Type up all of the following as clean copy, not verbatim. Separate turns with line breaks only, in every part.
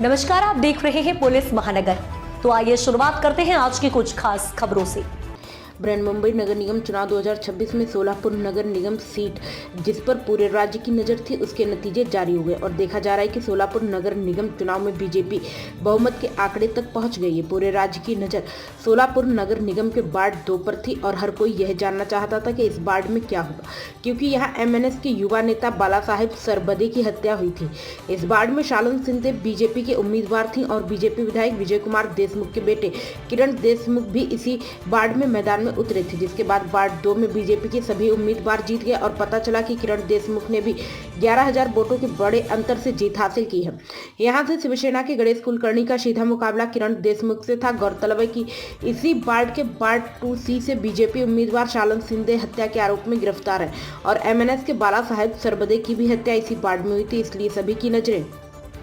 नमस्कार, आप देख रहे हैं पुलिस महानगर। तो आइए शुरुआत करते हैं आज की कुछ खास खबरों से।
बृहन्मुंबई नगर निगम चुनाव 2026 में सोलापुर नगर निगम सीट जिस पर पूरे राज्य की नजर थी, उसके नतीजे जारी हुए और देखा जा रहा है कि सोलापुर नगर निगम चुनाव में बीजेपी बहुमत के आंकड़े तक पहुंच गई है। पूरे राज्य की नजर सोलापुर नगर निगम के वार्ड 2 पर थी और हर कोई यह जानना चाहता था कि इस वार्ड में क्या होगा, क्योंकि यहाँ एमएनएस के युवा नेता बाला साहेब सरबदे की हत्या हुई थी। इस वार्ड में शालन सिंधे बीजेपी के उम्मीदवार थी और बीजेपी विधायक विजय कुमार देशमुख के बेटे किरण देशमुख भी इसी वार्ड में मैदान में उतरे थे, जिसके बाद वार्ड 2 में बीजेपी के सभी उम्मीदवार जीत गए और पता चला कि किरण देशमुख ने भी 11,000 वोटों के बड़े अंतर से जीत हासिल की है। यहां से शिवसेना के गणेश कुलकर्णी का सीधा मुकाबला किरण देशमुख से था। गौरतलब है कि इसी वार्ड के वार्ड 2C से बीजेपी उम्मीदवार शालन सिंधे हत्या के आरोप में गिरफ्तार है और एमएनएस के बाला साहेब सरबदे की भी हत्या इसी वार्ड में हुई थी, इसलिए सभी की नजरें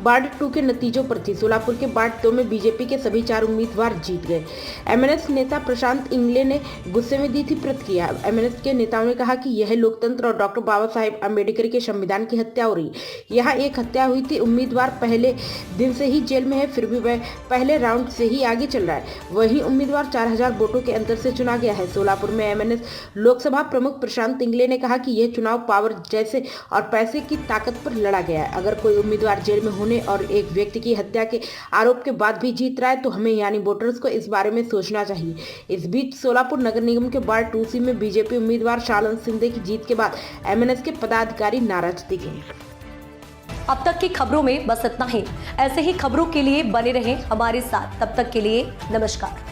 वार्ड 2 के नतीजों पर थी। सोलापुर के वार्ड 2 में बीजेपी के सभी 4 उम्मीदवार जीत गए। एमएनएस नेता प्रशांत इंगले ने गुस्से में दी थी प्रतिक्रिया। एमएनएस के नेताओं ने कहा कि यह लोकतंत्र और डॉक्टर बाबा साहेब अम्बेडकर के संविधान की हत्या हो रही। यहाँ एक हत्या हुई थी, उम्मीदवार पहले दिन से ही जेल में है, फिर भी वह पहले राउंड से ही आगे चल रहा है। वहीं उम्मीदवार 4,000 वोटों के अंतर से चुना गया है। सोलापुर में एमएनएस लोकसभा प्रमुख प्रशांत इंगले ने कहा कि यह चुनाव पावर जैसे और पैसे की ताकत पर लड़ा गया है। अगर कोई उम्मीदवार जेल में होने और एक व्यक्ति की हत्या के आरोप के बाद भी जीत रहा है तो हमें यानी वोटर्स को इस बारे में सोचना चाहिए। इस बीच सोलापुर नगर निगम के वार्ड 2C में बीजेपी उम्मीदवार शालन सिंधे की जीत के बाद एमएनएस के पदाधिकारी नाराज दिखे।
अब तक की खबरों में बस इतना ही। ऐसे ही खबरों के लिए बने रहें हमारे साथ। तब तक के लिए नमस्कार।